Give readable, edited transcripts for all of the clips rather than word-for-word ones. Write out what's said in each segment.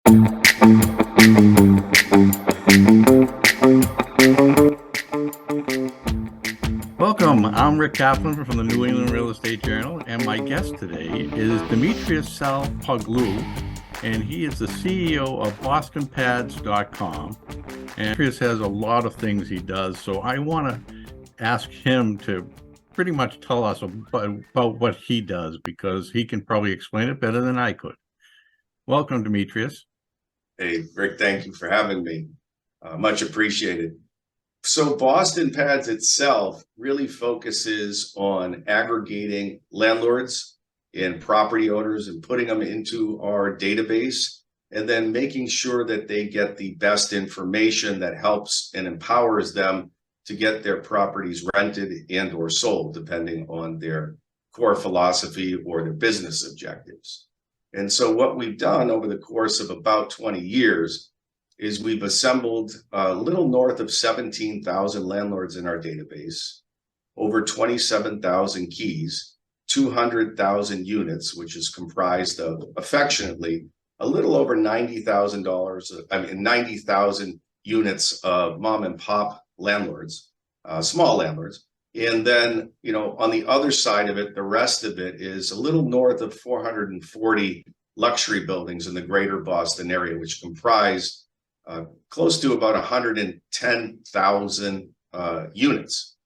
Welcome, I'm Rick Kaplan from the New England Real Estate Journal, and my guest today is Demetrios Salpoglou, and he is the CEO of BostonPads.com. And Demetrios has a lot of things he does, so I want to ask him to pretty much tell us about what he does, because he can probably explain it better than I could. Welcome, Demetrios. Hey, Rick, thank you for having me. Much appreciated. So Boston Pads itself really focuses on aggregating landlords and property owners and putting them into our database, and then making sure that they get the best information that helps and empowers them to get their properties rented and or sold, depending on their core philosophy or their business objectives. And so what we've done over the course of about 20 years is we've assembled a little north of 17,000 landlords in our database, over 27,000 keys, 200,000 units, which is comprised of, affectionately, a little over $90,000, 90,000 units of mom and pop landlords, small landlords. And then, on the other side of it, the rest of it is a little north of 440 luxury buildings in the greater Boston area, which comprise close to about 110,000 units.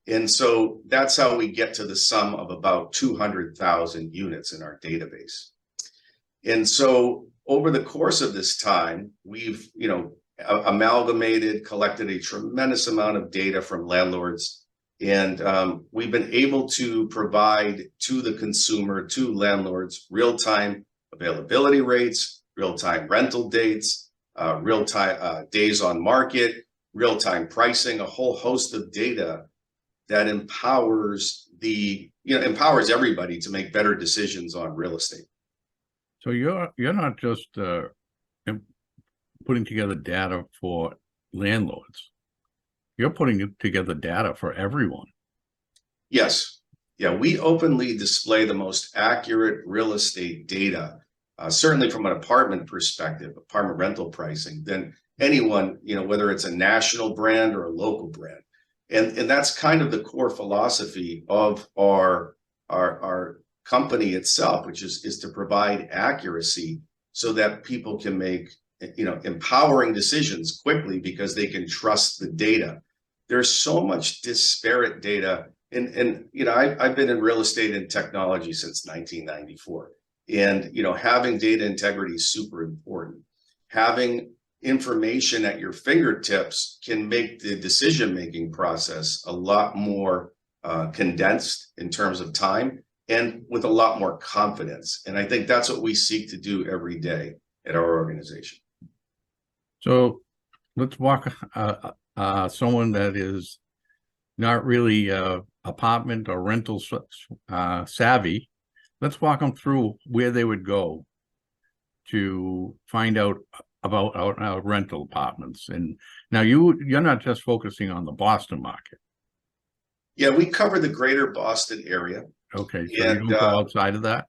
And so that's how we get to the sum of about 200,000 units in our database. And so over the course of this time, we've, amalgamated, collected a tremendous amount of data from landlords. And we've been able to provide to the consumer, to landlords, real-time availability rates, real-time rental dates, real-time days on market, real-time pricing, a whole host of data that empowers empowers everybody to make better decisions on real estate. So you're not just putting together data for landlords. You're putting together data for everyone. Yes. Yeah, we openly display the most accurate real estate data, certainly from an apartment perspective, apartment rental pricing, than anyone, whether it's a national brand or a local brand. And that's kind of the core philosophy of our company itself, which is to provide accuracy so that people can make, empowering decisions quickly because they can trust the data. There's so much disparate data. And I've been in real estate and technology since 1994. And, having data integrity is super important. Having information at your fingertips can make the decision-making process a lot more condensed in terms of time and with a lot more confidence. And I think that's what we seek to do every day at our organization. So let's walk someone that is not really apartment or rental savvy. Let's walk them through where they would go to find out about rental apartments. And now you're not just focusing on the Boston market. Yeah, we cover the greater Boston area. Okay, so you don't go outside of that?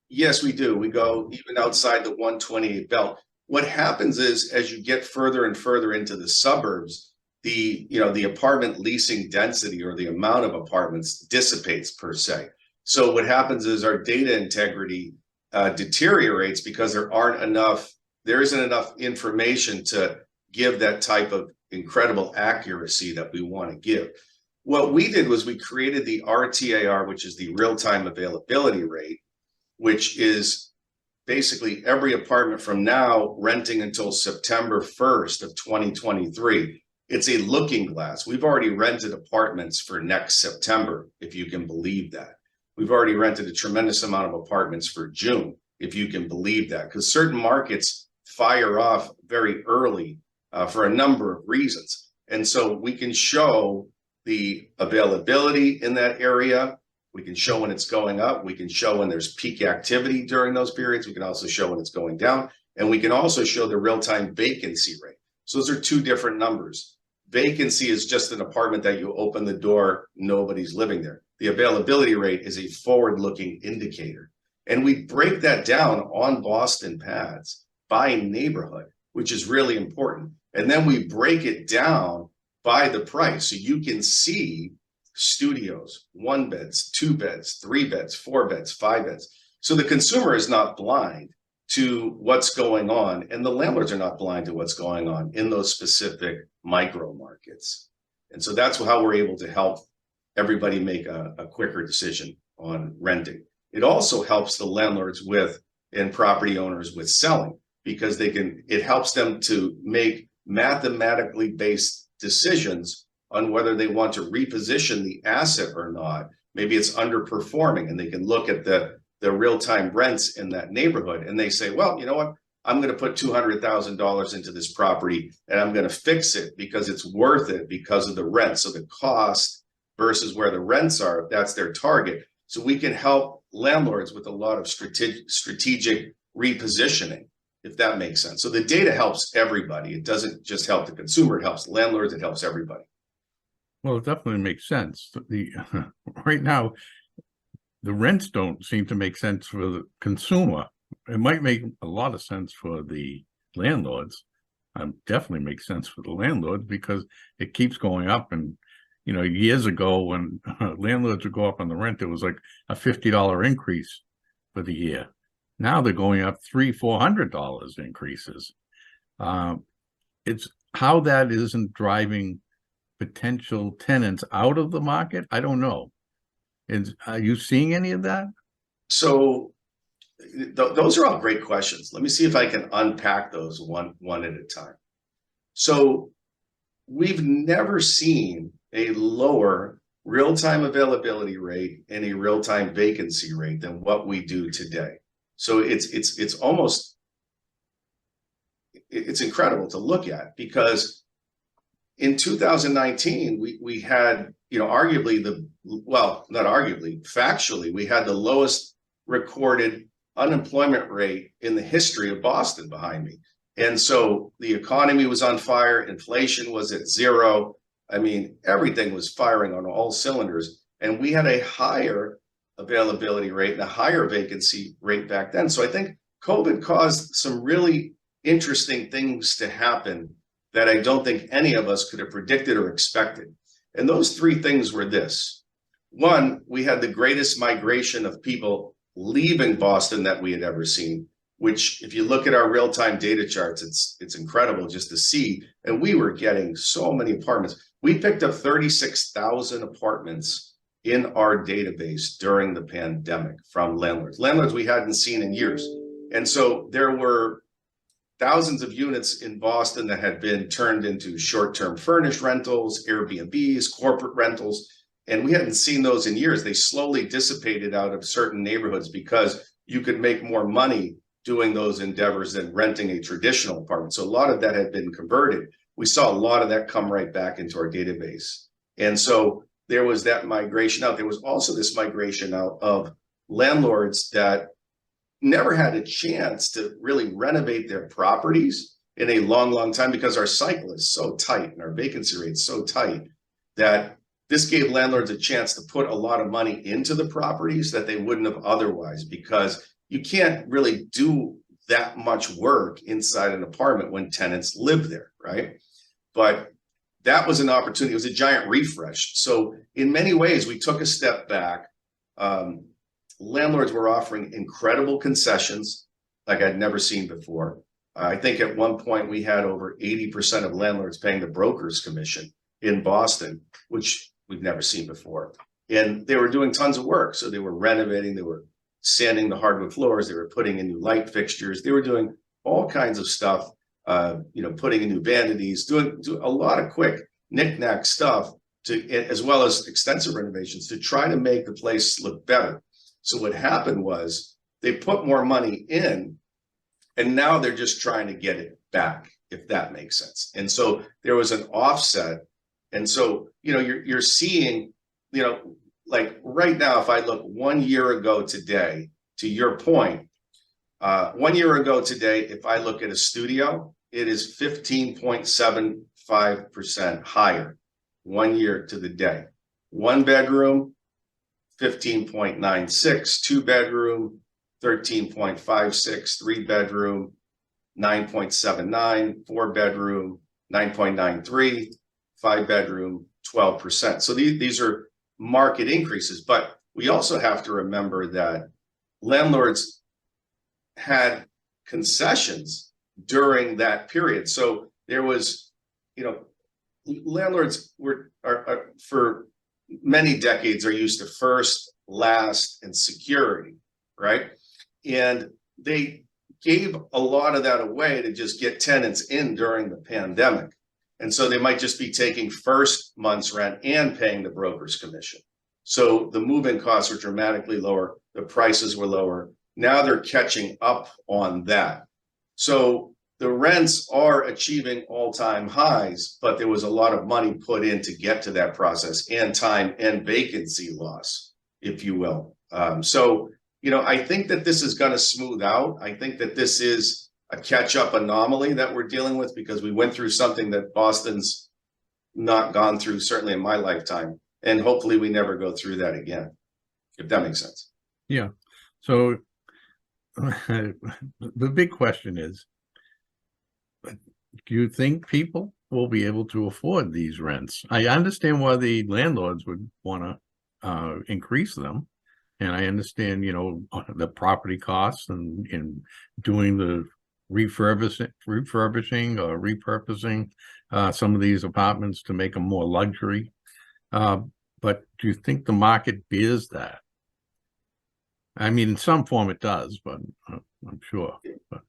Yes, we do. We go even outside the 128 belt. What happens is, as you get further and further into the suburbs, the apartment leasing density or the amount of apartments dissipates per se. So what happens is our data integrity deteriorates because there isn't enough information to give that type of incredible accuracy that we want to give. What we did was we created the RTAR, which is the real-time availability rate, which is basically every apartment from now renting until September 1st of 2023. It's a looking glass. We've already rented apartments for next September, if you can believe that. We've already rented a tremendous amount of apartments for June, if you can believe that, because certain markets fire off very early for a number of reasons. And so we can show the availability in that area. We can show when it's going up. We can show when there's peak activity during those periods. We can also show when it's going down. And we can also show the real-time vacancy rate. So those are two different numbers. Vacancy is just an apartment that you open the door, nobody's living there. The availability rate is a forward-looking indicator. And we break that down on Boston Pads by neighborhood, which is really important. And then we break it down by the price. So you can see studios, 1 beds, 2 beds, 3 beds, 4 beds, 5 beds. So the consumer is not blind to what's going on, and the landlords are not blind to what's going on in those specific micro markets. And so that's how we're able to help everybody make a quicker decision on renting. It also helps the landlords and property owners with selling, because it helps them to make mathematically based decisions on whether they want to reposition the asset or not. Maybe it's underperforming, and they can look at the real-time rents in that neighborhood, and they say, well, you know what? I'm going to put $200,000 into this property, and I'm going to fix it because it's worth it because of the rent. So the cost versus where the rents are, that's their target. So we can help landlords with a lot of strategic repositioning, if that makes sense. So the data helps everybody. It doesn't just help the consumer. It helps landlords. It helps everybody. Well, it definitely makes sense. Right now, the rents don't seem to make sense for the consumer. It might make a lot of sense for the landlords. Definitely makes sense for the landlords because it keeps going up. And, years ago when landlords would go up on the rent, it was like a $50 increase for the year. Now they're going up $300-$400 increases. It's how that isn't driving potential tenants out of the market. I don't know. Are you seeing any of that? So those are all great questions. Let me see if I can unpack those one at a time. So we've never seen a lower real-time availability rate and a real-time vacancy rate than what we do today. So it's incredible to look at, because in 2019 we had, factually, we had the lowest recorded unemployment rate in the history of Boston behind me. And so the economy was on fire, inflation was at zero. I mean, everything was firing on all cylinders, and we had a higher availability rate and a higher vacancy rate back then. So I think COVID caused some really interesting things to happen that I don't think any of us could have predicted or expected. And those three things were this. One, we had the greatest migration of people leaving Boston that we had ever seen, which if you look at our real-time data charts, it's incredible just to see. And we were getting so many apartments. We picked up 36,000 apartments in our database during the pandemic from landlords we hadn't seen in years. And so there were thousands of units in Boston that had been turned into short-term furnished rentals, Airbnbs, corporate rentals, and we hadn't seen those in years. They slowly dissipated out of certain neighborhoods because you could make more money doing those endeavors than renting a traditional apartment. So a lot of that had been converted. We saw a lot of that come right back into our database. And so there was that migration out. There was also this migration out of landlords that never had a chance to really renovate their properties in a long time, because our cycle is so tight and our vacancy rate is so tight that this gave landlords a chance to put a lot of money into the properties that they wouldn't have otherwise, because you can't really do that much work inside an apartment when tenants live there, right? But that was an opportunity. It was a giant refresh. So in many ways, we took a step back. Landlords were offering incredible concessions like I'd never seen before. I think at one point we had over 80% of landlords paying the broker's commission in Boston, which we've never seen before. And they were doing tons of work. So they were renovating, they were sanding the hardwood floors, they were putting in new light fixtures, they were doing all kinds of stuff, putting in new vanities, doing a lot of quick knick-knack stuff, as well as extensive renovations to try to make the place look better. So what happened was they put more money in, and now they're just trying to get it back, if that makes sense. And so there was an offset. And so, you're seeing, like right now, if I look 1 year ago today, to your point, 1 year ago today, if I look at a studio, it is 15.75% higher 1 year to the day. 1 bedroom, 15.96, 2 bedroom, 13.56, 3 bedroom, 9.79, 4-bedroom, 9.93, 5-bedroom, 12%. So these are market increases. But we also have to remember that landlords had concessions during that period. So there was, landlords are for many decades are used to first, last, and security, right? And they gave a lot of that away to just get tenants in during the pandemic. And so they might just be taking first month's rent and paying the broker's commission. So the move-in costs were dramatically lower. The prices were lower. Now they're catching up on that. So the rents are achieving all-time highs, but there was a lot of money put in to get to that process, and time and vacancy loss, if you will. I think that this is going to smooth out. I think that this is a catch-up anomaly that we're dealing with, because we went through something that Boston's not gone through, certainly in my lifetime. And hopefully we never go through that again, if that makes sense. Yeah. So the big question is, do you think people will be able to afford these rents? I understand why the landlords would want to increase them. And I understand, the property costs and doing the refurbishing or repurposing some of these apartments to make them more luxury. But do you think the market bears that? I mean, in some form it does, but I'm sure. But.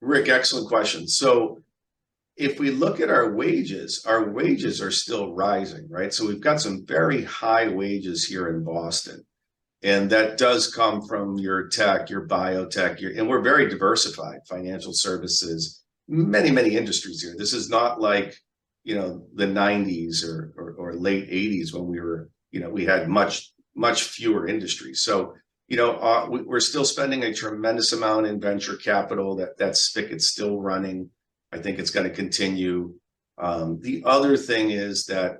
Rick, excellent question. So if we look at our wages are still rising, right? So we've got some very high wages here in Boston. And that does come from your tech, your biotech, and we're very diversified, financial services, many, many industries here. This is not like, the 90s or late 80s when we were, we had much, much fewer industries. So, we're still spending a tremendous amount in venture capital. That spigot's still running. I think it's going to continue. The other thing is that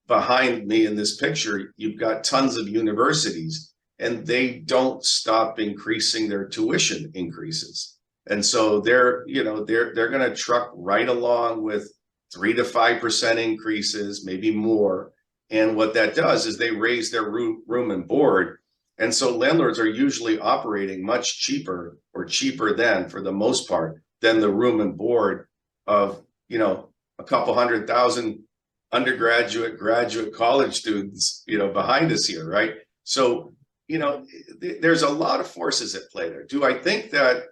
behind me in this picture, you've got tons of universities, and they don't stop increasing their tuition increases. And so they're going to truck right along with 3 to 5% increases, maybe more. And what that does is they raise their room and board. And so landlords are usually operating much cheaper, or cheaper than, for the most part, than the room and board of, a couple 100,000 undergraduate, graduate college students, behind us here, right? So, there's a lot of forces at play there. Do I think that,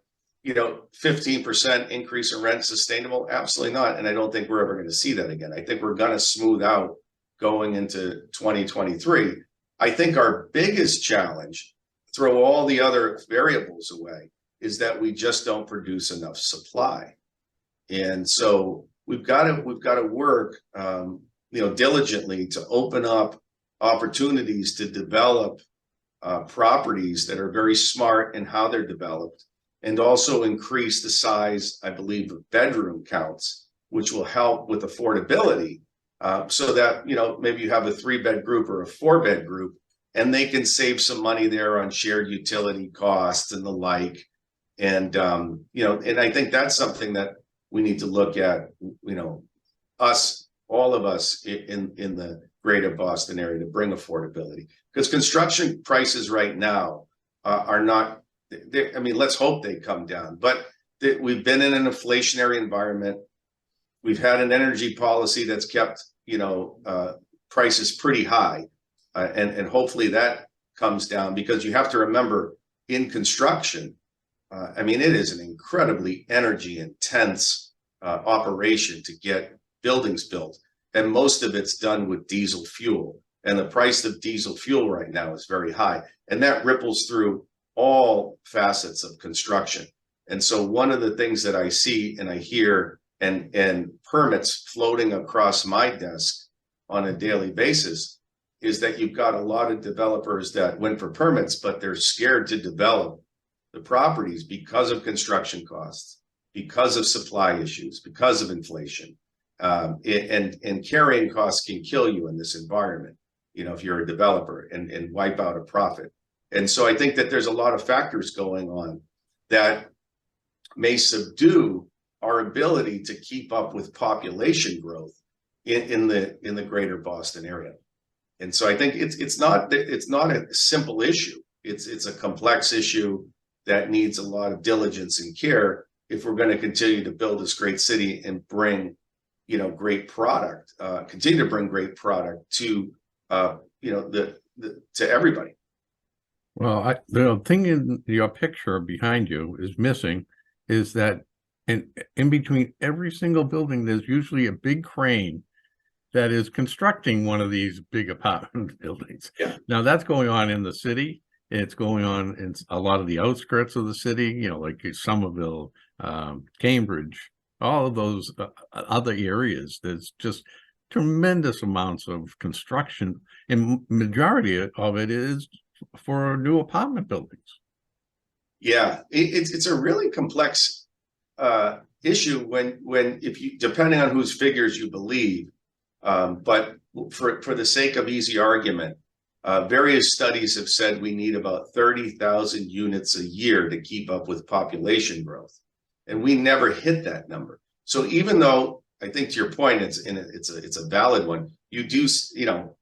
15% increase in rent sustainable? Absolutely not. And I don't think we're ever going to see that again. I think we're going to smooth out going into 2023. I think our biggest challenge, throw all the other variables away, is that we just don't produce enough supply. And so we've got to work, diligently to open up opportunities to develop properties that are very smart in how they're developed, and also increase the size, I believe, of bedroom counts, which will help with affordability. So that, maybe you have a 3-bed group or a 4-bed group, and they can save some money there on shared utility costs and the like. And, and I think that's something that we need to look at, all of us in the greater Boston area, to bring affordability, because construction prices right now are not, let's hope they come down, but we've been in an inflationary environment. We've had an energy policy that's kept, prices pretty high, and hopefully that comes down, because you have to remember, in construction, it is an incredibly energy intense operation to get buildings built, and most of it's done with diesel fuel, and the price of diesel fuel right now is very high, and that ripples through all facets of construction. And so one of the things that I see and I hear, and permits floating across my desk on a daily basis, is that you've got a lot of developers that went for permits, but they're scared to develop the properties because of construction costs, because of supply issues, because of inflation. And carrying costs can kill you in this environment, if you're a developer, and wipe out a profit. And so I think that there's a lot of factors going on that may subdue our ability to keep up with population growth in the greater Boston area. And so I think it's not a simple issue. It's a complex issue that needs a lot of diligence and care if we're going to continue to build this great city and bring, great product, continue to bring great product to, to everybody. Well, the thing in your picture behind you is missing is that in between every single building, there's usually a big crane that is constructing one of these big apartment buildings. Yeah. Now that's going on in the city. It's going on in a lot of the outskirts of the city, like Somerville, Cambridge, all of those other areas. There's just tremendous amounts of construction, and majority of it is for new apartment buildings. Yeah, it's a really complex issue when if you, depending on whose figures you believe, but for the sake of easy argument, various studies have said we need about 30,000 units a year to keep up with population growth, and we never hit that number. So even though I think to your point, it's a valid one. You do,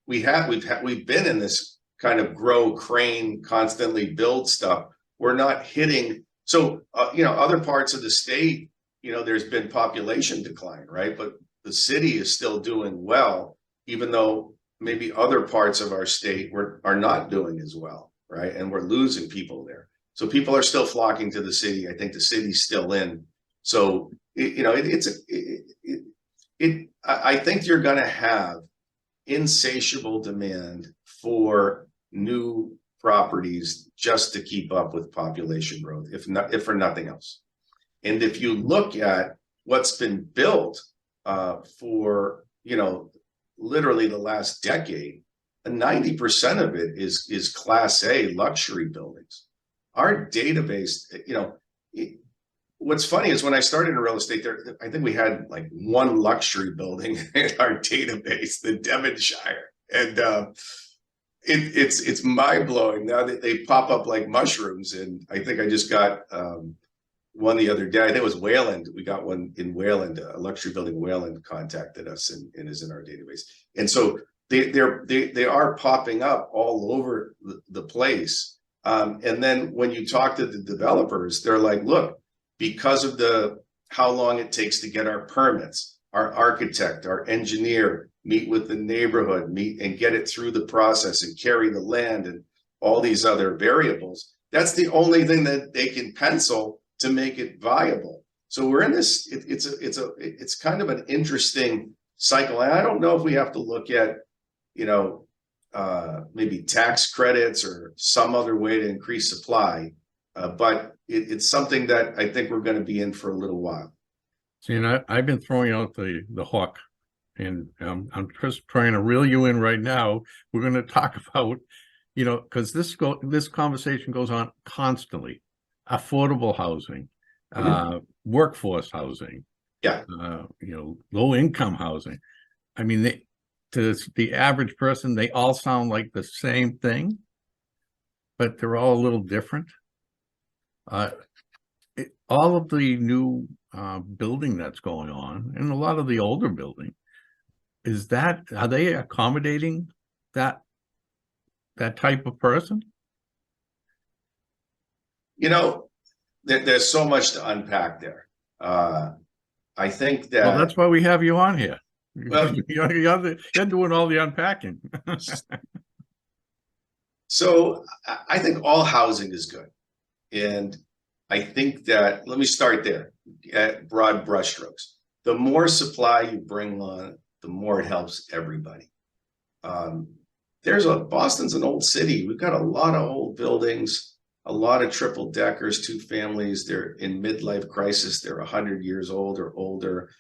we've been in this kind of grow, crane, constantly build stuff. We're not hitting. So other parts of the state, there's been population decline, right? But the city is still doing well, even though maybe other parts of our state are not doing as well, right? And we're losing people there. So people are still flocking to the city. I think the city's still in. So I think you're going to have insatiable demand for new properties just to keep up with population growth, if for nothing else. And if you look at what's been built for literally the last decade, 90% of it is Class A luxury buildings. Our database, what's funny is when I started in real estate, I think we had like one luxury building in our database, the Devonshire, and it's mind blowing now that they pop up like mushrooms. And I think I just got one the other day. I think it was Wayland. We got one in Wayland, a luxury building. Wayland contacted us and is in our database. And so they are popping up all over the place. And then when you talk to the developers, they're like, look, because of how long it takes to get our permits, our architect, our engineer, meet with the neighborhood, meet and get it through the process and carry the land and all these other variables. That's the only thing that they can pencil to make it viable. So we're in this, it's kind of an interesting cycle. And I don't know if we have to look at, maybe tax credits or some other way to increase supply. But it's something that I think we're going to be in for a little while. See, and I've been throwing out the hook, and I'm just trying to reel you in right now. We're going to talk about, because this conversation goes on constantly. Affordable housing, workforce housing, low income housing. I mean, to the average person, they all sound like the same thing, but they're all a little different. All of the new building that's going on, and a lot of the older building, are they accommodating that type of person? There's so much to unpack there. I think that. Well, that's why we have you on here. Well, you're doing all the unpacking. So I think all housing is good. And I think that, let me start there at broad brushstrokes. The more supply you bring on, the more it helps everybody. Boston's an old city. We've got a lot of old buildings, a lot of triple deckers, 2 families. They're in midlife crisis. They're 100 years old or older.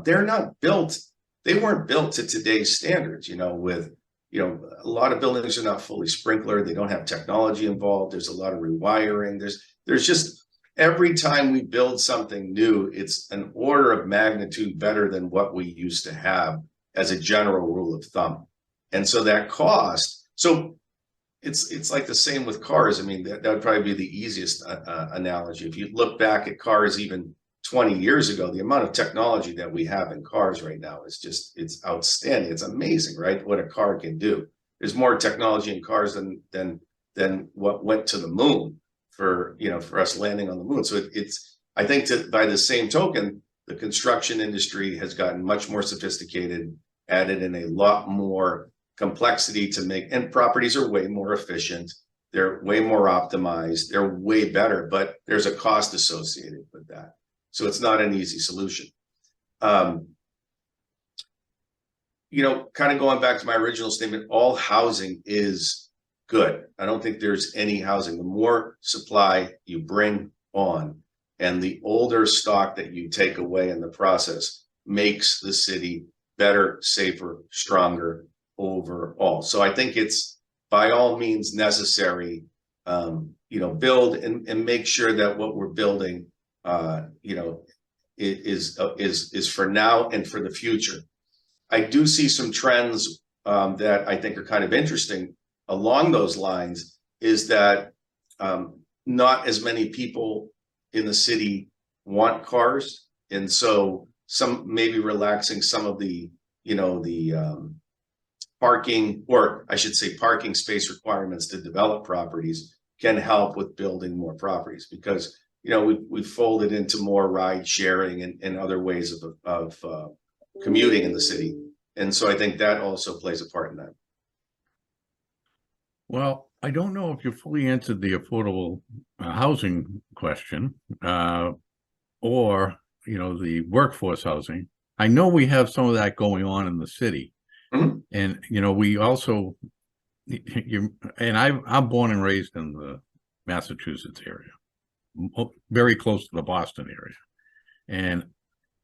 They're not built. They weren't built to today's standards, with, a lot of buildings are not fully sprinkler. They don't have technology involved. There's a lot of rewiring. There's just, every time we build something new, it's an order of magnitude better than what we used to have as a general rule of thumb. And so that cost, it's like the same with cars. I mean, that would probably be the easiest analogy. If you look back at cars even 20 years ago, the amount of technology that we have in cars right now is just, it's outstanding. It's amazing, right? What a car can do. There's more technology in cars than what went to the moon for, you know, for us landing on the moon. So it's, I think by the same token, the construction industry has gotten much more sophisticated, added in a lot more complexity to make, and properties are way more efficient. They're way more optimized. They're way better, but there's a cost associated with that. So it's not an easy solution. You know, kind of going back to my original statement, all housing is good. I don't think there's any housing. The more supply you bring on and the older stock that you take away in the process makes the city better, safer, stronger overall. So I think it's by all means necessary, you know, build and make sure that what we're building, you know, is for now and for the future. I do see some trends that I think are kind of interesting along those lines, is that not as many people in the city want cars. And so some maybe relaxing some of the, you know, the parking, or I should say parking space requirements to develop properties can help with building more properties, because, you know, we've folded into more ride sharing and other ways of commuting in the city. And so I think that also plays a part in that. Well, I don't know if you fully answered the affordable housing question, or, you know, the workforce housing. I know we have some of that going on in the city. Mm-hmm. And, you know, we also, I'm born and raised in the Massachusetts area, very close to the Boston area. And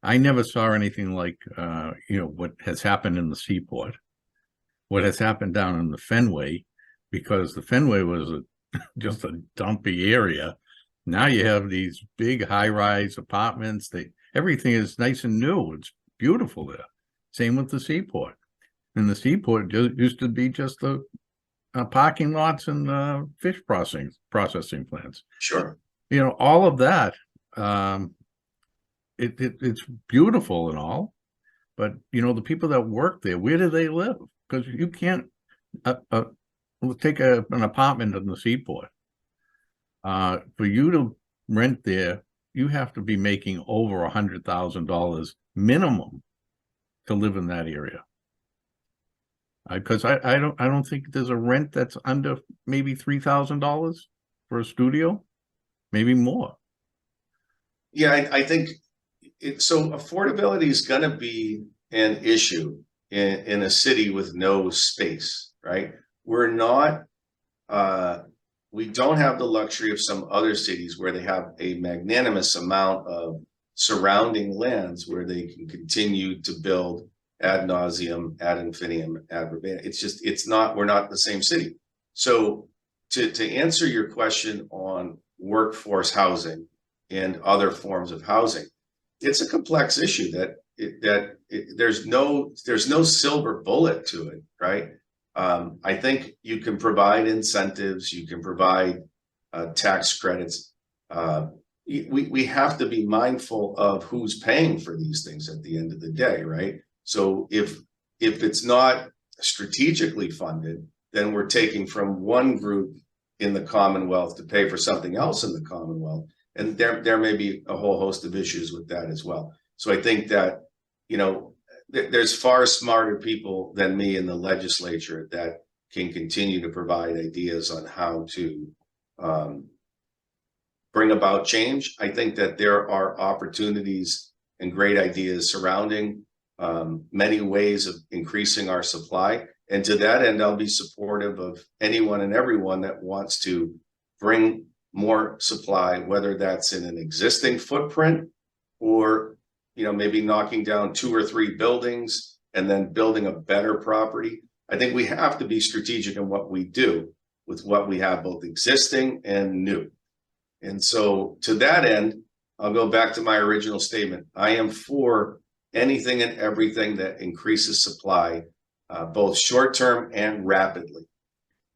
I never saw anything like, you know, what has happened in the Seaport, what has happened down in the Fenway, because the Fenway was just a dumpy area. Now you have these big high-rise apartments. Everything is nice and new. It's beautiful there. Same with the Seaport. And the Seaport used to be just the parking lots and fish processing plants. Sure. You know, all of that. It's beautiful and all, but, you know, the people that work there, where do they live? Because you can't take an apartment in the Seaport. For you to rent there, you have to be making over $100,000 minimum to live in that area. Because I don't think there's a rent that's under maybe $3,000 for a studio, maybe more. Yeah, I think so. Affordability is going to be an issue in a city with no space, right? We're not, we don't have the luxury of some other cities where they have a magnanimous amount of surrounding lands where they can continue to build ad nauseum, ad infinitum, ad verbatim. It's just, we're not the same city. So to answer your question on workforce housing and other forms of housing, it's a complex issue that there's no silver bullet to it, right? I think you can provide incentives, you can provide tax credits. We have to be mindful of who's paying for these things at the end of the day, right? So if it's not strategically funded, then we're taking from one group in the Commonwealth to pay for something else in the Commonwealth. And there may be a whole host of issues with that as well. So I think that, you know, there's far smarter people than me in the legislature that can continue to provide ideas on how to bring about change. I think that there are opportunities and great ideas surrounding many ways of increasing our supply. And to that end, I'll be supportive of anyone and everyone that wants to bring more supply, whether that's in an existing footprint or, you know, maybe knocking down 2 or 3 buildings and then building a better property. I think we have to be strategic in what we do with what we have, both existing and new. And so to that end, I'll go back to my original statement. I am for anything and everything that increases supply, both short-term and rapidly.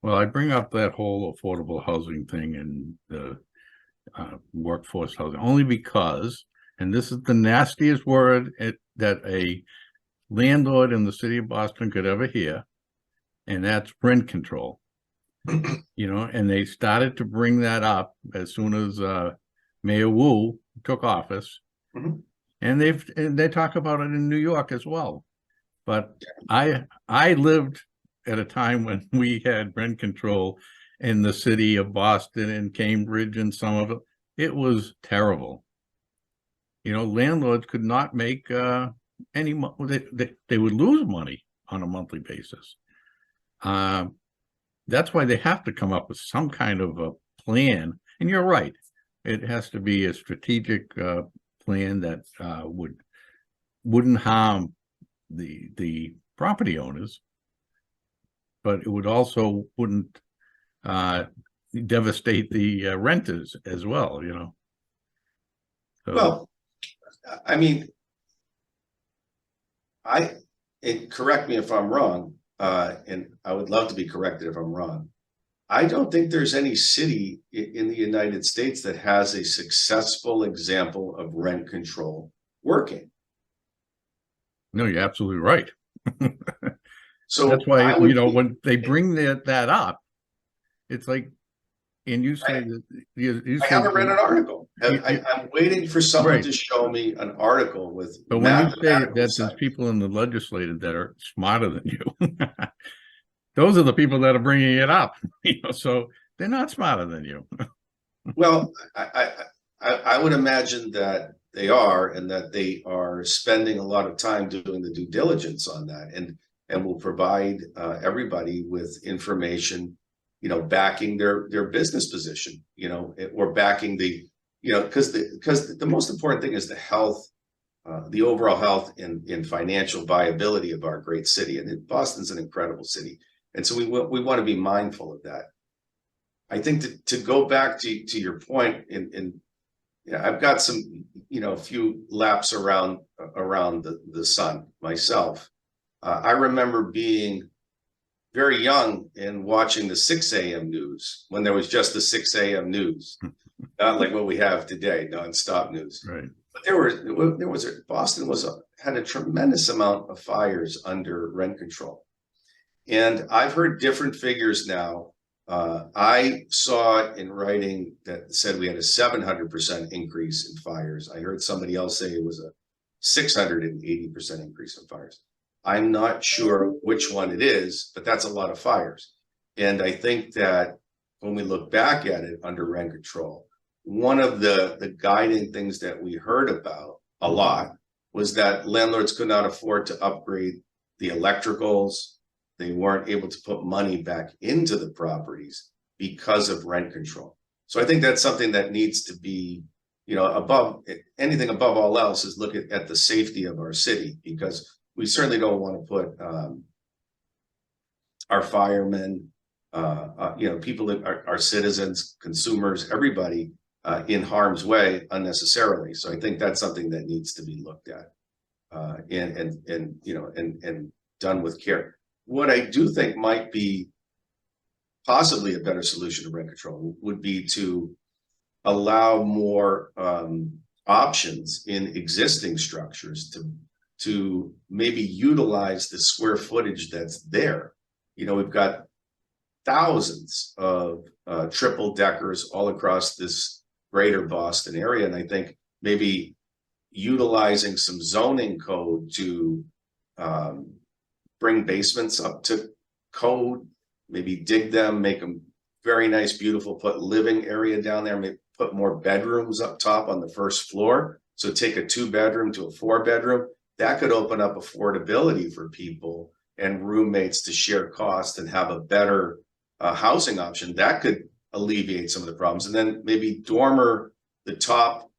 Well, I bring up that whole affordable housing thing and the workforce housing only because, and this is the nastiest word that a landlord in the city of Boston could ever hear, and that's rent control. And they started to bring that up as soon as Mayor Wu took office, Mhm. and they talk about it in New York as well. But I lived at a time when we had rent control in the city of Boston and Cambridge and some of it. It was terrible. Landlords could not make any money. They would lose money on a monthly basis. That's why they have to come up with some kind of a plan. And you're right. It has to be a strategic plan that wouldn't harm the property owners, but it would also wouldn't devastate the renters as well. So, Well, I mean, correct me if I'm wrong, and I would love to be corrected if I'm wrong. I don't think there's any city in the United States that has a successful example of rent control working. no, you're absolutely right. So that's why, I would when they bring that up, it's like, and you say that you I say haven't read an article. You- I'm waiting for someone Right. to show me an article with But when you say mathematical that there's science. people in the legislature that are smarter than you, those are the people that are bringing it up. So they're not smarter than you. Well, I would imagine that they are, and that they are spending a lot of time doing the due diligence on that, and will provide everybody with information, backing their business position, or backing because the most important thing is the health, the overall health and financial viability of our great city. And Boston's an incredible city, and so we want to be mindful of that. I think to go back to your point, I've got some, a few laps around the sun myself. I remember being very young and watching the 6 a.m. news when there was just the 6 a.m. news, not like what we have today, nonstop news. Right. But Boston had a tremendous amount of fires under rent control, and I've heard different figures now. I saw it in writing that said we had a 700% increase in fires. I heard somebody else say it was a 680% increase in fires. I'm not sure which one it is, but that's a lot of fires. And I think that when we look back at it under rent control, one of the guiding things that we heard about a lot was that landlords could not afford to upgrade the electricals. They weren't able to put money back into the properties because of rent control. So I think that's something that needs to be, above anything, above all else, is look at the safety of our city, because we certainly don't want to put our firemen, people that are citizens, consumers, everybody in harm's way unnecessarily. So I think that's something that needs to be looked at and done with care. What I do think might be possibly a better solution to rent control would be to allow more options in existing structures to maybe utilize the square footage that's there. We've got thousands of triple deckers all across this greater Boston area, and I think maybe utilizing some zoning code to bring basements up to code, maybe dig them, make them very nice, beautiful, put living area down there, maybe put more bedrooms up top on the first floor. So take a 2-bedroom to a 4-bedroom. That could open up affordability for people and roommates to share costs and have a better housing option. That could alleviate some of the problems. And then maybe dormer the top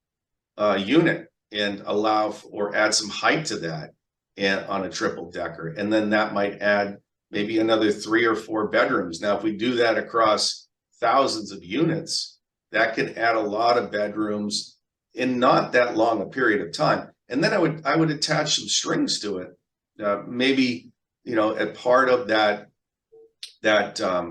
unit and allow or add some height to that and on a triple decker. And then that might add maybe another 3 or 4 bedrooms. Now, if we do that across thousands of units, that can add a lot of bedrooms in not that long a period of time. And then I would attach some strings to it. Maybe, a part of that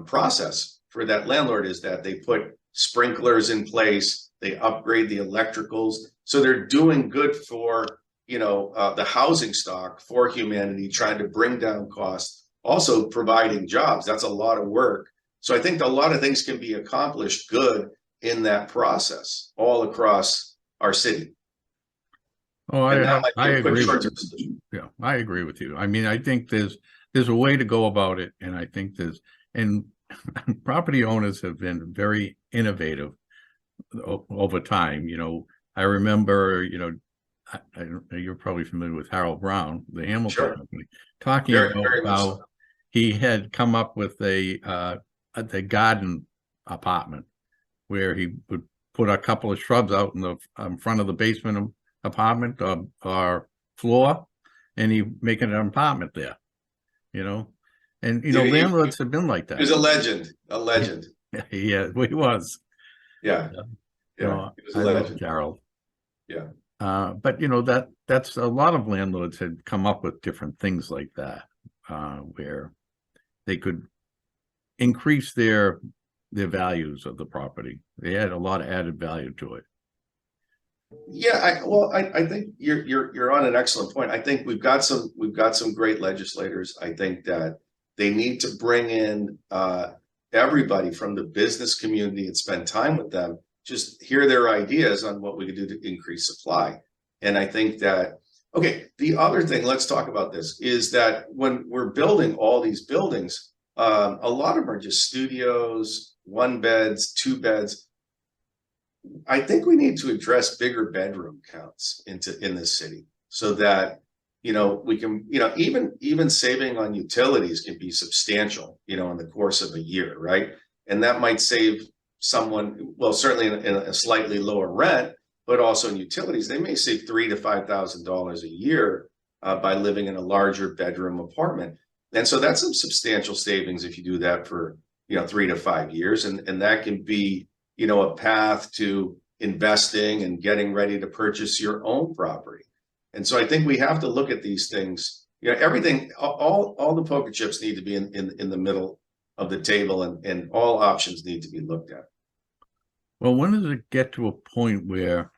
process for that landlord is that they put sprinklers in place, they upgrade the electricals, so they're doing good for the housing stock for humanity, trying to bring down costs, also providing jobs. That's a lot of work. So I think a lot of things can be accomplished good in that process all across our city. Oh, I agree with you. Solution. Yeah, I agree with you. I mean, I think there's a way to go about it, and I think and property owners have been very innovative over time. I remember, you're probably familiar with Harold Brown, the Hamilton company, talking about how he had come up with a garden apartment where he would put a couple of shrubs out in the front of the basement apartment or floor, and he make an apartment there, and landlords have been like that. He's a legend. Yeah, he was. Yeah. He was a legend. Love Harold. Yeah. But that's a lot of landlords had come up with different things like that, where they could increase their values of the property. They had a lot of added value to it. Yeah, I think you're on an excellent point. I think we've got some great legislators. I think that they need to bring in everybody from the business community and spend time with them, just hear their ideas on what we could do to increase supply. And I think that, okay, the other thing, let's talk about this, is that when we're building all these buildings, a lot of them are just studios, 1 beds, 2 beds. I think we need to address bigger bedroom counts in this city, so that we can even saving on utilities can be substantial in the course of a year, right? And that might save someone, well, certainly in a slightly lower rent, but also in utilities. They may save $3,000 to $5,000 a year by living in a larger bedroom apartment, and so that's some substantial savings if you do that for 3 to 5 years, and that can be a path to investing and getting ready to purchase your own property. And so I think we have to look at these things. Everything, all the poker chips need to be in the middle of the table, and all options need to be looked at. Well, when does it get to a point where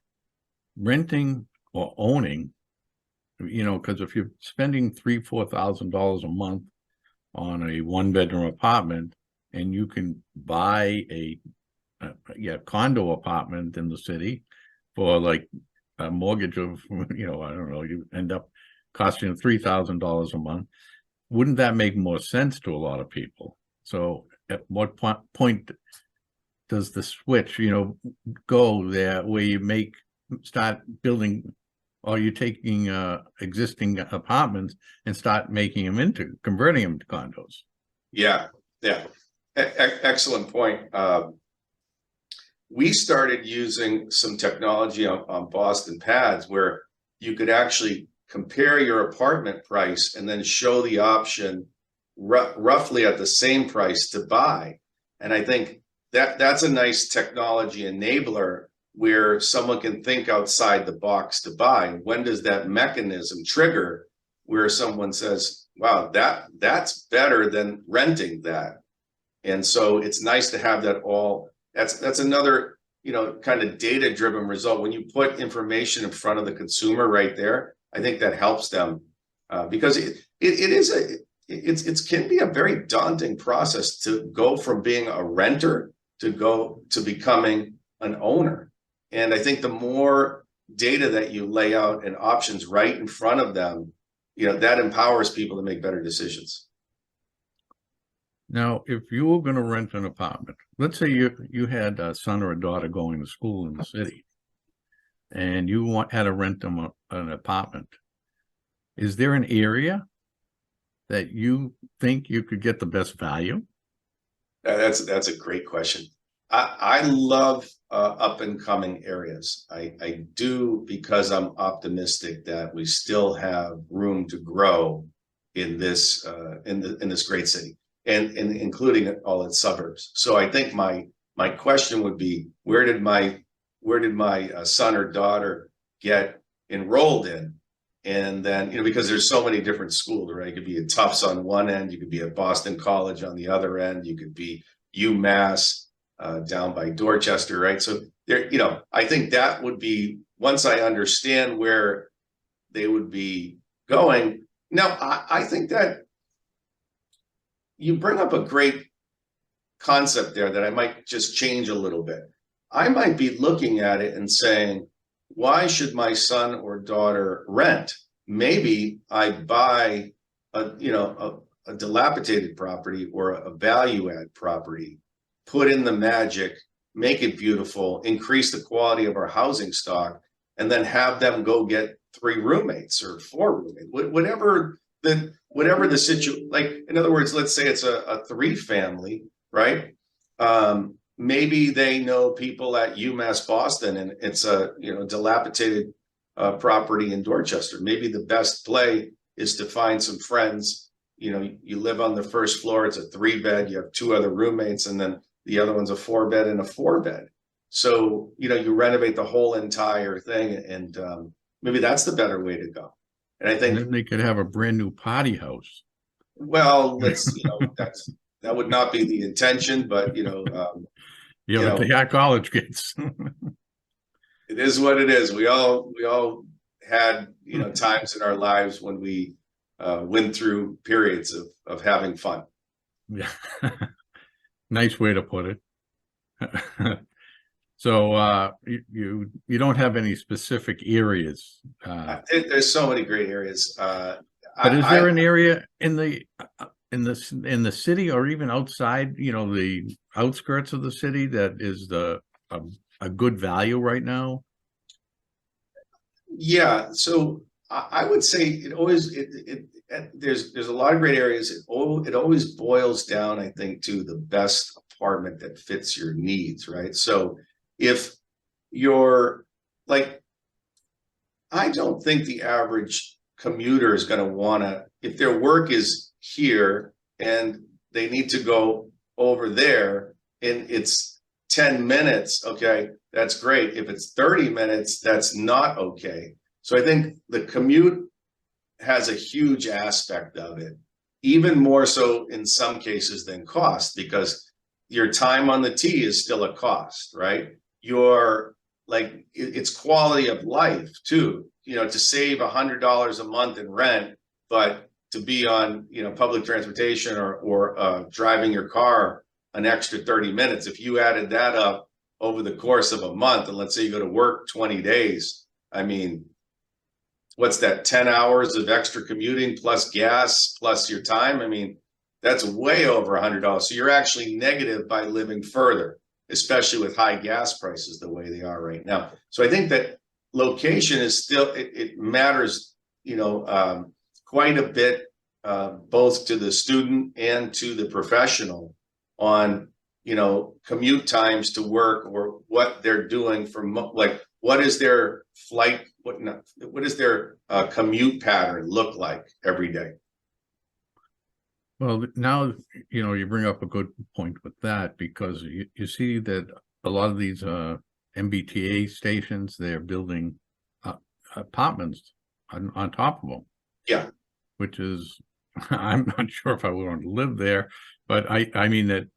renting or owning, because if you're spending $3,000-4,000 a month on a 1-bedroom apartment, and you can buy a condo apartment in the city for like a mortgage of, I don't know, you end up costing $3,000 a month. Wouldn't that make more sense to a lot of people? So at what point does the switch, go there where you start building, or you're taking existing apartments and start converting them to condos? Yeah. Excellent point. We started using some technology on Boston Pads where you could actually compare your apartment price and then show the option roughly at the same price to buy. And I think that's a nice technology enabler where someone can think outside the box to buy. When does that mechanism trigger where someone says, wow, that's better than renting that? And so it's nice to have that all. That's another, kind of data-driven result. When you put information in front of the consumer right there, I think that helps them because it can be a very daunting process to go from being a renter to becoming an owner. And I think the more data that you lay out and options right in front of them, that empowers people to make better decisions. Now, if you were going to rent an apartment, let's say you had a son or a daughter going to school in the city, and you had to rent them an apartment, is there an area that you think you could get the best value? That's a great question. I love up and coming areas. I do, because I'm optimistic that we still have room to grow in this in this great city. And including all its suburbs. So I think my question would be, where did my son or daughter get enrolled in? And then, because there's so many different schools, right? You could be at Tufts on one end, you could be at Boston College on the other end, you could be UMass down by Dorchester, right? So there, I think that would be, once I understand where they would be going. Now, I think that you bring up a great concept there that I might just change a little bit. I might be looking at it and saying, why should my son or daughter rent? Maybe I buy a dilapidated property or a value add property, put in the magic, make it beautiful, increase the quality of our housing stock, and then have them go get 3 roommates or 4 roommates, whatever the situation. Like, in other words, let's say it's a 3 family, right? Maybe they know people at UMass Boston, and it's a dilapidated property in Dorchester. Maybe the best play is to find some friends. You live on the first floor. It's a 3-bed. You have 2 other roommates, and then the other one's a 4-bed and a 4-bed. So you renovate the whole entire thing, and maybe that's the better way to go. And I think then they could have a brand new party house. Well, that would not be the intention, but but they are college kids. It is what it is. We all had times in our lives when we went through periods of having fun. Yeah, nice way to put it. So you don't have any specific areas. There's so many great areas. But is there an area in the city or even outside, the outskirts of the city that is a good value right now? Yeah, so I would say there's a lot of great areas. It always boils down, I think, to the best apartment that fits your needs, right? So if you're like, I don't think the average commuter is going to want to, if their work is here and they need to go over there and it's 10 minutes, okay, that's great. If it's 30 minutes, that's not okay. So I think the commute has a huge aspect of it, even more so in some cases than cost, because your time on the T is still a cost, right? It's quality of life too, to save $100 a month in rent, but to be on, public transportation or driving your car an extra 30 minutes. If you added that up over the course of a month, and let's say you go to work 20 days, I mean, what's that, 10 hours of extra commuting plus gas plus your time? I mean, that's way over $100. So you're actually negative by living further, especially with high gas prices the way they are right now. So I think that location is still, it matters, quite a bit, both to the student and to the professional on, commute times to work, or what they're doing what is their flight, what does their commute pattern look like every day? Well, now, you bring up a good point with that, because you see that a lot of these MBTA stations, they're building apartments on top of them. Yeah. Which is, I'm not sure if I would want to live there, but I mean that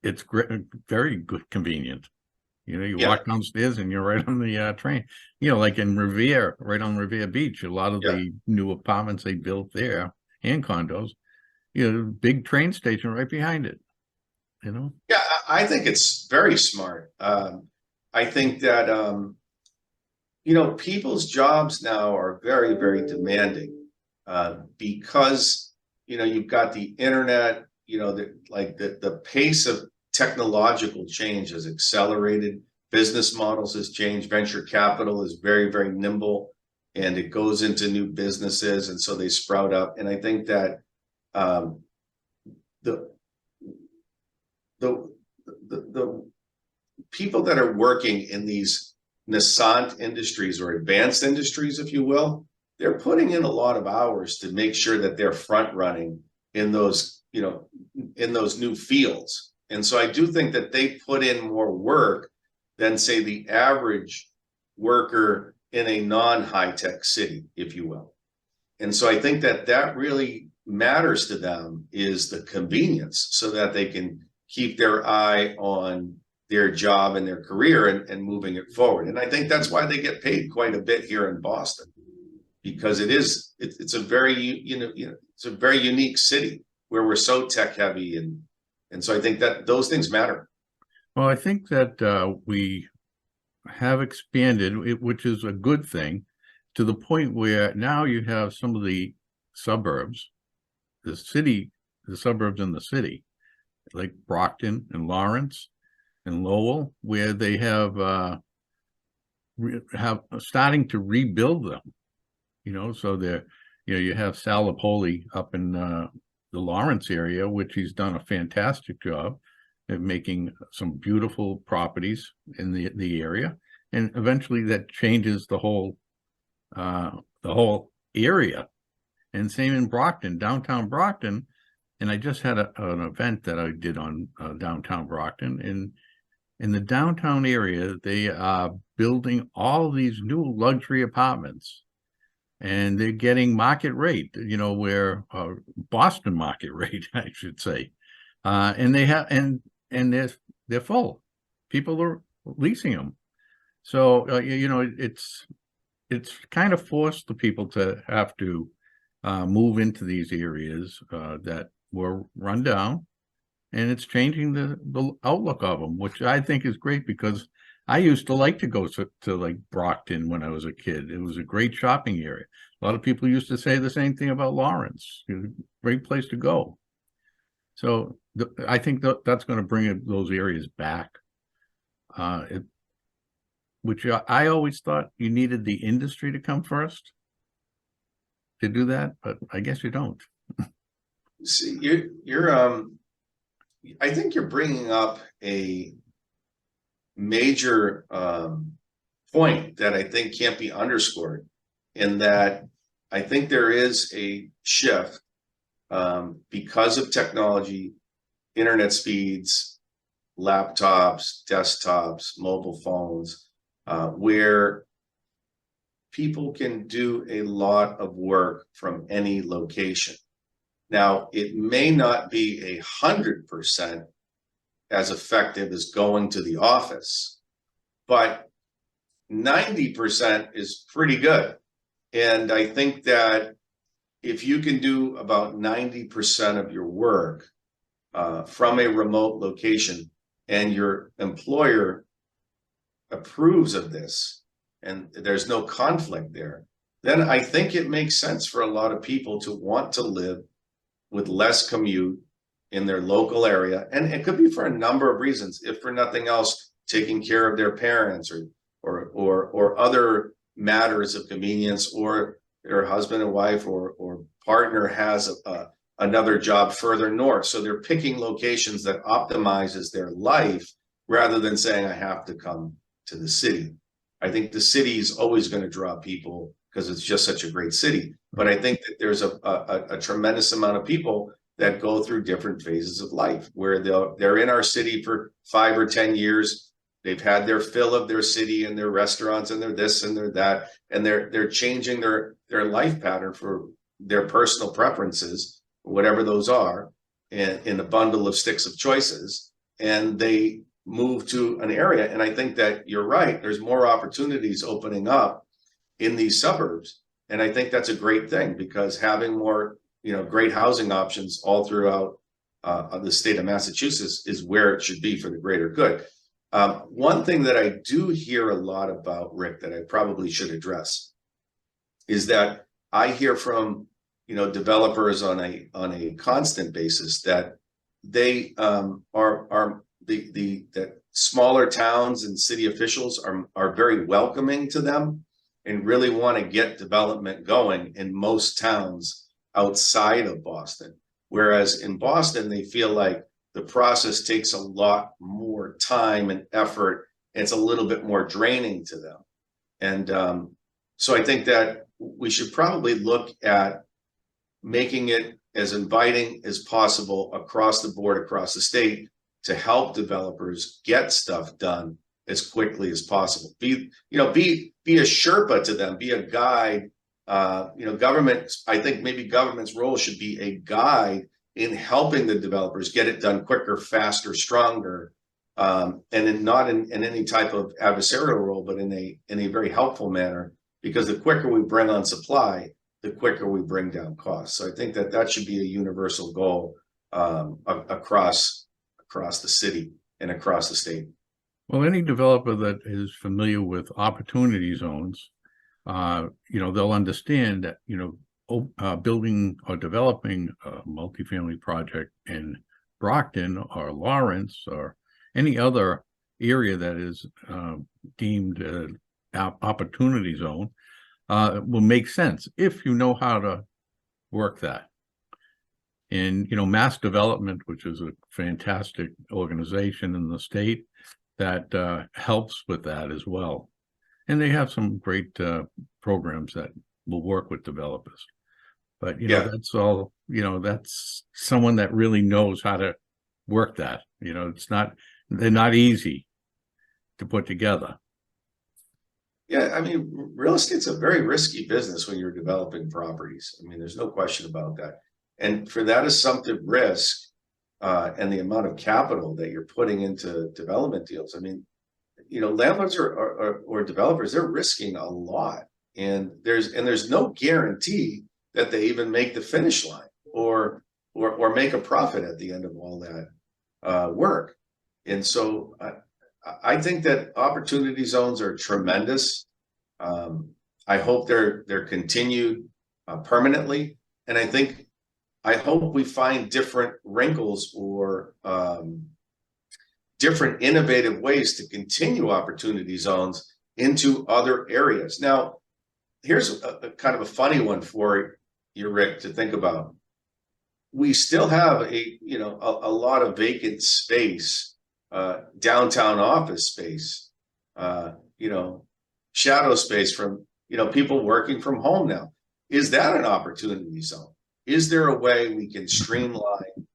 it's very good, convenient. You walk downstairs and you're right on the train. Like in Revere, right on Revere Beach, a lot of the new apartments they built there and condos, big train station right behind it. Yeah, I think it's very smart. I think that people's jobs now are very, very demanding because you've got the internet. The pace of technological change has accelerated. Business models has changed. Venture capital is very, very nimble, and it goes into new businesses, and so they sprout up. And I think that the people that are working in these nascent industries or advanced industries, if you will, they're putting in a lot of hours to make sure that they're front running in those, in those new fields. And so I do think that they put in more work than, say, the average worker in a non-high-tech city, if you will. And so I think that really matters to them, is the convenience, so that they can keep their eye on their job and their career and moving it forward. And I think that's why they get paid quite a bit here in Boston, because it's a very, it's a very unique city where we're so tech heavy. And so I think that those things matter. Well, I think that we have expanded, which is a good thing, to the point where now you have some of the suburbs, the suburbs in the city, like Brockton and Lawrence and Lowell, where they have starting to rebuild them. So you have Salpoglou up in the Lawrence area, which he's done a fantastic job at making some beautiful properties in the area, and eventually that changes the whole area. And same in Brockton, downtown Brockton. And I just had an event that I did on downtown Brockton. And in the downtown area, they are building all these new luxury apartments, and they're getting market rate, where Boston market rate, I should say. And they have, and they're full. People are leasing them. So, it's kind of forced the people to have to move into these areas that were run down, and it's changing the outlook of them, which I think is great, because I used to like to go to like Brockton when I was a kid. It was a great shopping area. A lot of people used to say the same thing about Lawrence. Great place to go. So I think that's going to bring those areas back. Which I always thought you needed the industry to come first to do that, but I guess you don't. See, I think you're bringing up a major point that I think can't be underscored, in that I think there is a shift because of technology, internet speeds, laptops, desktops, mobile phones, where people can do a lot of work from any location. Now, it may not be 100% as effective as going to the office, but 90% is pretty good. And I think that if you can do about 90% of your work from a remote location, and your employer approves of this, and there's no conflict there, then I think it makes sense for a lot of people to want to live with less commute in their local area. And it could be for a number of reasons, if for nothing else, taking care of their parents or other matters of convenience, or their husband and wife or partner has another job further north. So they're picking locations that optimizes their life, rather than saying, I have to come to the city. I think the city is always going to draw people because it's just such a great city. But I think that there's a tremendous amount of people that go through different phases of life, where they're in our city for 5 or 10 years. They've had their fill of their city and their restaurants and their this and their that, and they're changing their life pattern for their personal preferences, whatever those are, in a bundle of sticks of choices, and they move to an area. And I think that you're right. There's more opportunities opening up in these suburbs. And I think that's a great thing, because having more, great housing options all throughout the state of Massachusetts is where it should be for the greater good. One thing that I do hear a lot about, Rick, that I probably should address, is that I hear from, developers on a constant basis that they that smaller towns and city officials are very welcoming to them, and really want to get development going in most towns outside of Boston. Whereas in Boston, they feel like the process takes a lot more time and effort, and it's a little bit more draining to them. And so I think that we should probably look at making it as inviting as possible across the board, across the state, to help developers get stuff done as quickly as possible. Be a Sherpa to them, be a guide. Government, I think maybe government's role should be a guide in helping the developers get it done quicker, faster, stronger, and not in any type of adversarial role, but in a very helpful manner, because the quicker we bring on supply, the quicker we bring down costs. So I think that should be a universal goal across the city and across the state. Well, any developer that is familiar with opportunity zones, they'll understand that, building or developing a multifamily project in Brockton or Lawrence or any other area that is deemed an opportunity zone will make sense if you know how to work that. And, Mass Development, which is a fantastic organization in the state that helps with that as well. And they have some great programs that will work with developers. But, that's all, that's someone that really knows how to work that. They're not easy to put together. Yeah, I mean, real estate's a very risky business when you're developing properties. I mean, there's no question about that. And for that assumptive risk and the amount of capital that you're putting into development deals, I mean, landlords or developers, they're risking a lot. And there's no guarantee that they even make the finish line or make a profit at the end of all that work. And so I think that opportunity zones are tremendous. I hope they're continued permanently. And I hope we find different wrinkles or different innovative ways to continue opportunity zones into other areas. Now, here's a kind of a funny one for you, Rick, to think about. We still have a lot of vacant space, downtown office space, shadow space from, people working from home now. Is that an opportunity zone? Is there a way we can streamline?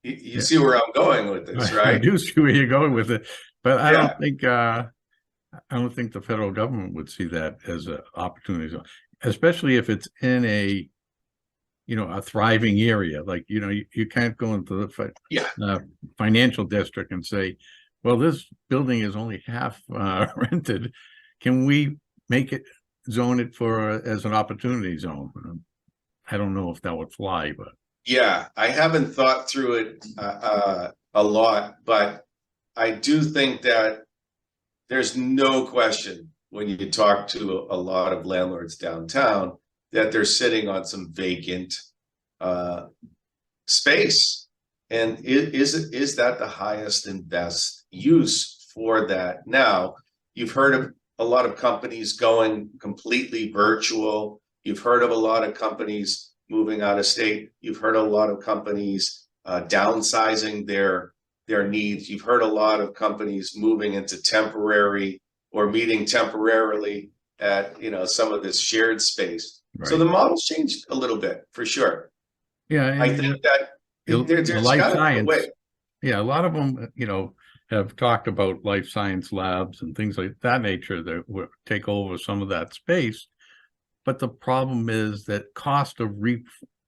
You see where I'm going with this, right? I do see where you're going with it, but I don't think the federal government would see that as an opportunity zone, especially if it's in a thriving area. Like, you can't go into the financial district and say, well, this building is only half rented. Can we zone it as an opportunity zone? I don't know if that would fly, but yeah, I haven't thought through it a lot, but I do think that there's no question when you talk to a lot of landlords downtown that they're sitting on some vacant space. And is that the highest and best use for that? Now, you've heard of a lot of companies going completely virtual. You've heard of a lot of companies moving out of state. You've heard a lot of companies downsizing their needs. You've heard a lot of companies moving into temporary or meeting temporarily at some of this shared space. Right. So the model's changed a little bit for sure. Yeah, I think that there's life science. A lot of them, have talked about life science labs and things like that nature that will take over some of that space. But the problem is that cost of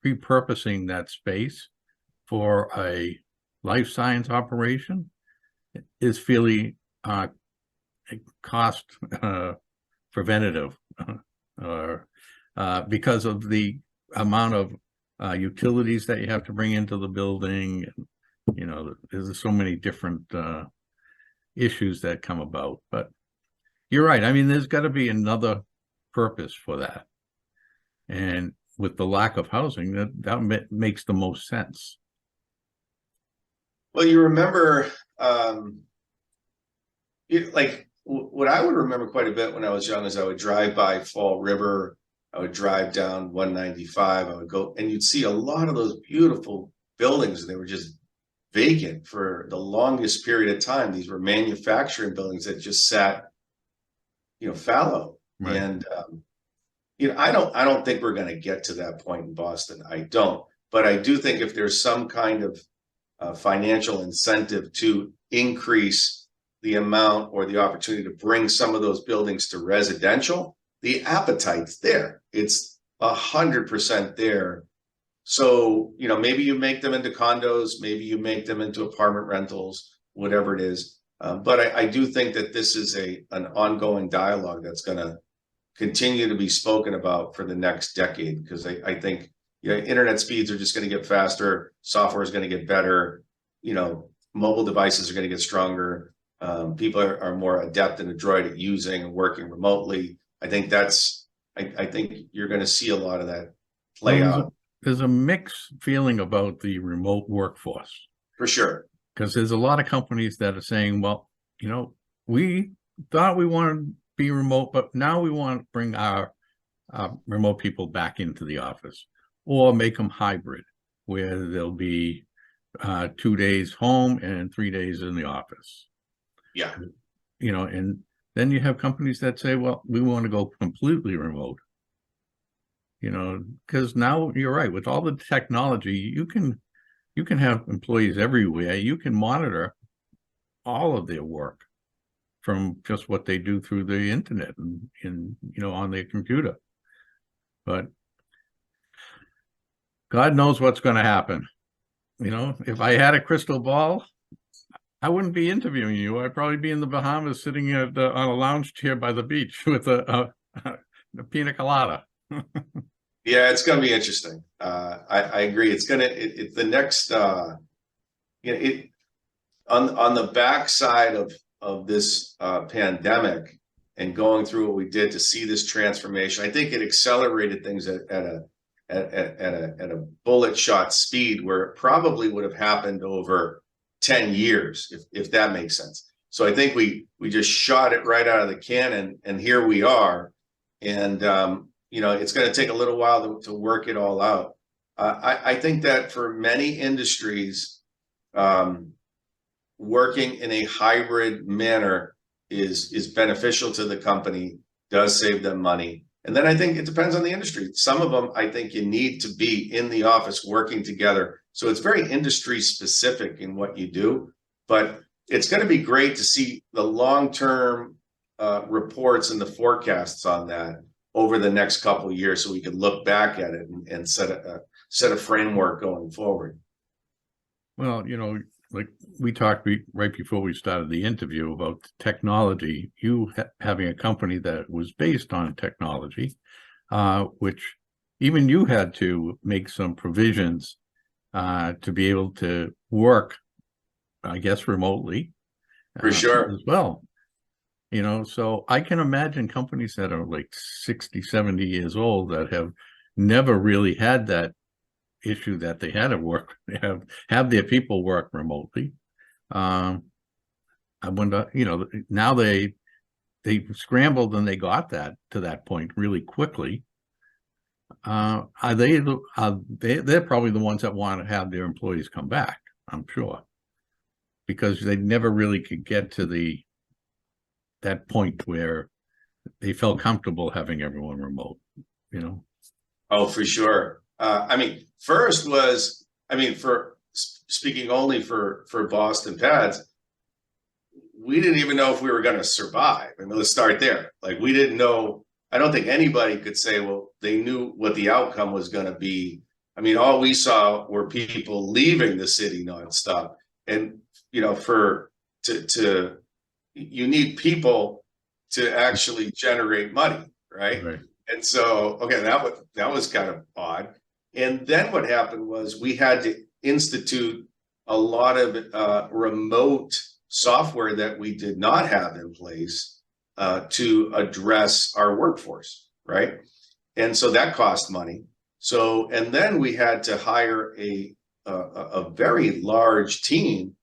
repurposing that space for a life science operation is fairly cost preventative, because of the amount of utilities that you have to bring into the building. There's so many different issues that come about. But you're right. I mean, there's got to be another purpose for that, and with the lack of housing, that makes the most sense. Well, you remember, what I would remember quite a bit when I was young is I would drive by Fall River, I would drive down 195, I would go, and you'd see a lot of those beautiful buildings, and they were just vacant for the longest period of time. These were manufacturing buildings that just sat, fallow. Right. And I don't think we're going to get to that point in Boston. I don't, but I do think if there's some kind of financial incentive to increase the amount or the opportunity to bring some of those buildings to residential, the appetite's there. It's 100% there. So, maybe you make them into condos, maybe you make them into apartment rentals, whatever it is. But I do think that this is an ongoing dialogue that's going to continue to be spoken about for the next decade, because I think internet speeds are just going to get faster, software is going to get better, mobile devices are going to get stronger, people are more adept and adroit at using and working remotely. I think you're going to see a lot of that play out. There's a mixed feeling about the remote workforce. For sure. Because there's a lot of companies that are saying, well, we thought we wanted to be remote, but now we want to bring our remote people back into the office, or make them hybrid, where they'll be 2 days home and 3 days in the office. Yeah. And then you have companies that say, well, we want to go completely remote. Because now you're right, with all the technology, you can have employees everywhere. You can monitor all of their work from just what they do through the internet and on their computer. But God knows what's going to happen. If I had a crystal ball, I wouldn't be interviewing you. I'd probably be in the Bahamas sitting on a lounge chair by the beach with a pina colada. Yeah, it's going to be interesting. I agree. It's the next, on the backside of this pandemic and going through what we did to see this transformation, I think it accelerated things at a bullet shot speed, where it probably would have happened over 10 years, if that makes sense. So I think we just shot it right out of the cannon, and here we are. And it's going to take a little while to work it all out. I think that for many industries, working in a hybrid manner is beneficial to the company, does save them money. And then I think it depends on the industry. Some of them, I think you need to be in the office working together. So it's very industry specific in what you do, but it's going to be great to see the long-term reports and the forecasts on that over the next couple of years, so we can look back at it and set a framework going forward. Well, like we talked right before we started the interview about technology, you having a company that was based on technology, which even you had to make some provisions to be able to work, I guess, remotely. For sure. As well. So I can imagine companies that are like 60, 70 years old that have never really had that issue, that they had to work, they have their people work remotely. I wonder, now they scrambled and they got to that point really quickly. They're probably the ones that want to have their employees come back, I'm sure, because they never really could get to that point where they felt comfortable having everyone remote, Oh, for sure. First was, for speaking only for Boston Pads, we didn't even know if we were going to survive. Let's start there. Like, we didn't know. I don't think anybody could say, well, they knew what the outcome was going to be. All we saw were people leaving the city nonstop. And, you need people to actually generate money, right? And so, okay, that was kind of odd. And then what happened was we had to institute a lot of remote software that we did not have in place to address our workforce, right? And so that cost money. So, and then we had to hire a very large team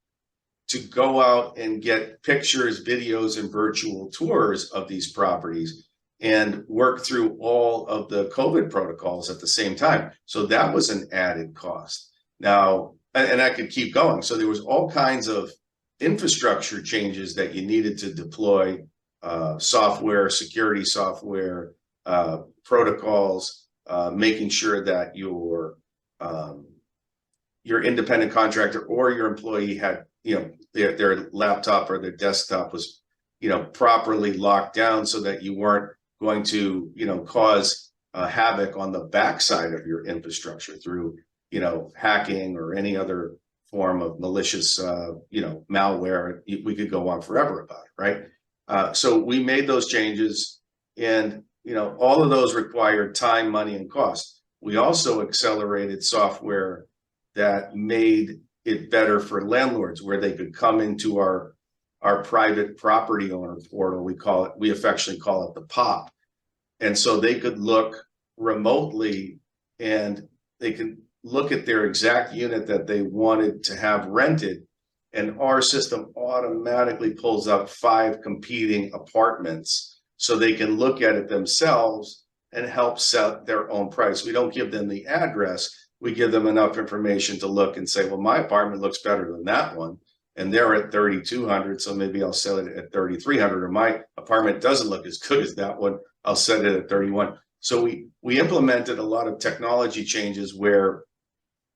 to go out and get pictures, videos, and virtual tours of these properties and work through all of the COVID protocols at the same time. So that was an added cost. Now, and I could keep going. So there was all kinds of infrastructure changes that you needed to deploy, software, security software, protocols, making sure that your independent contractor or your employee had their laptop or their desktop was, properly locked down so that you weren't going to, cause havoc on the backside of your infrastructure through, hacking or any other form of malicious, malware. We could go on forever about it, right? So we made those changes, and all of those required time, money, and cost. We also accelerated software that made it better for landlords, where they could come into our private property owner portal. We affectionately call it the POP. And so they could look remotely, and they could look at their exact unit that they wanted to have rented. And our system automatically pulls up 5 competing apartments so they can look at it themselves and help set their own price. We don't give them the address. We give them enough information to look and say, well, my apartment looks better than that one, and they're at 3,200, so maybe I'll sell it at 3,300, or my apartment doesn't look as good as that one, I'll set it at 31. So we implemented a lot of technology changes where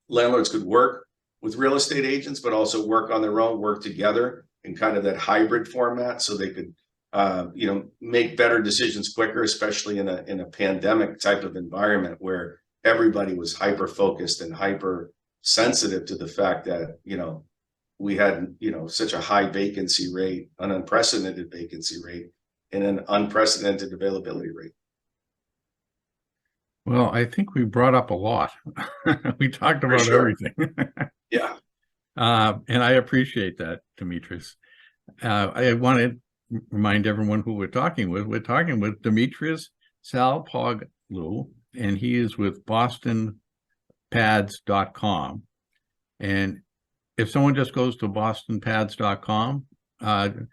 landlords could work with real estate agents, but also work on their own, work together in kind of that hybrid format, so they could make better decisions quicker, especially in a pandemic type of environment where everybody was hyper focused and hyper sensitive to the fact that, we had, such a high vacancy rate, an unprecedented vacancy rate, and an unprecedented availability rate. Well, I think we brought up a lot. We talked about sure. everything. Yeah. And I appreciate that, Demetrios. I want to remind everyone who we're talking with. We're talking with Demetrios Salpoglou, and he is with bostonpads.com. And if someone just goes to bostonpads.com and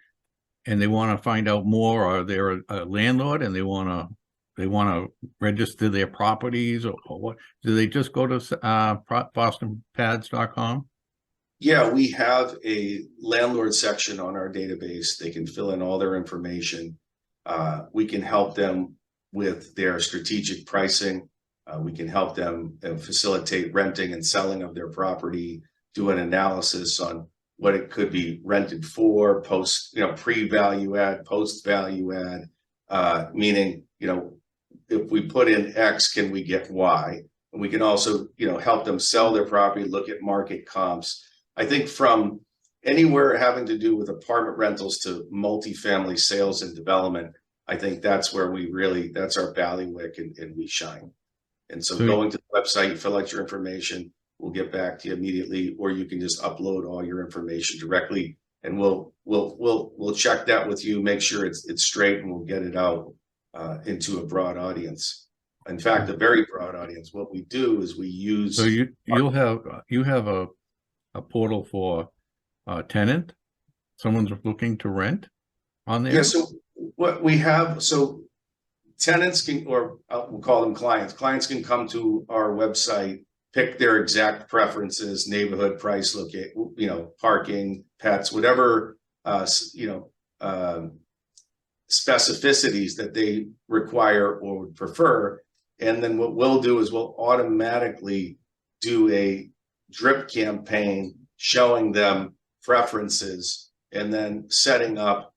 they want to find out more, or they're a landlord and they want to register their properties, or what, do they just go to bostonpads.com? Yeah, we have a landlord section on our database. They can fill in all their information. We can help them with their strategic pricing. We can help them facilitate renting and selling of their property, do an analysis on what it could be rented for, post, pre-value add, post-value add, meaning, if we put in X, can we get Y? And we can also, help them sell their property, look at market comps. I think from anywhere having to do with apartment rentals to multifamily sales and development, I think that's where that's our bailiwick, and we shine. And so going to the website, you fill out your information, we'll get back to you immediately, or you can just upload all your information directly, and we'll check that with you, make sure it's straight, and we'll get it out into a broad audience. In fact, a very broad audience. What we do is we use. So you have a portal for tenant. Someone's looking to rent on there. Yeah. So what we have, tenants can, or we'll call them clients. Clients can come to our website, pick their exact preferences, neighborhood, price, parking, pets, whatever, specificities that they require or would prefer. And then what we'll do is we'll automatically do a drip campaign showing them preferences, and then setting up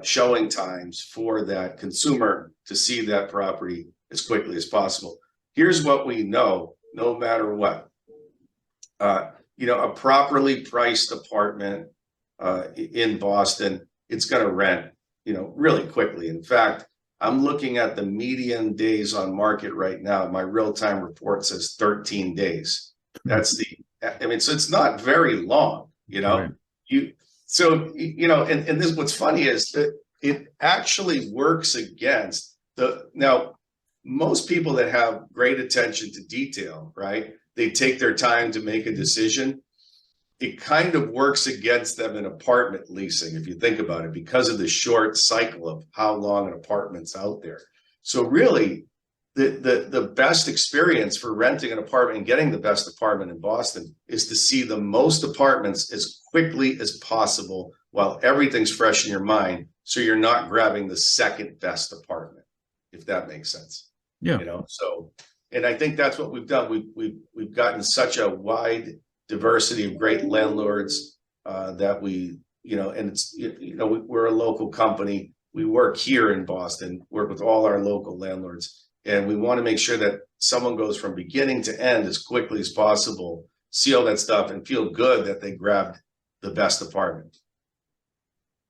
showing times for that consumer to see that property as quickly as possible. Here's what we know, no matter what, a properly priced apartment in Boston, it's going to rent, really quickly. In fact, I'm looking at the median days on market right now. My real-time report says 13 days. So it's not very long, Right. And this, what's funny is that it actually works against now, most people that have great attention to detail, right? They take their time to make a decision. It kind of works against them in apartment leasing, if you think about it, because of the short cycle of how long an apartment's out there. So really, the best experience for renting an apartment and getting the best apartment in Boston is to see the most apartments as quickly as possible while everything's fresh in your mind, so you're not grabbing the second best apartment, if that makes sense. Yeah. And I think that's what we've done. We've gotten such a wide diversity of great landlords that we, and it's, we're a local company. We work here in Boston, work with all our local landlords, and we want to make sure that someone goes from beginning to end as quickly as possible, see all that stuff, and feel good that they grabbed the best apartment.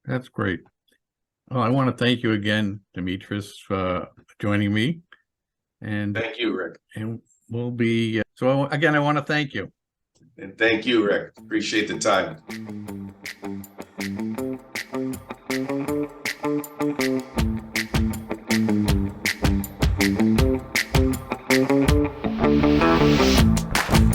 That's great. Well, I want to thank you again, Demetrios, for joining me. And thank you, Rick. And we'll be, so again, I want to thank you. And thank you, Rick. Appreciate the time.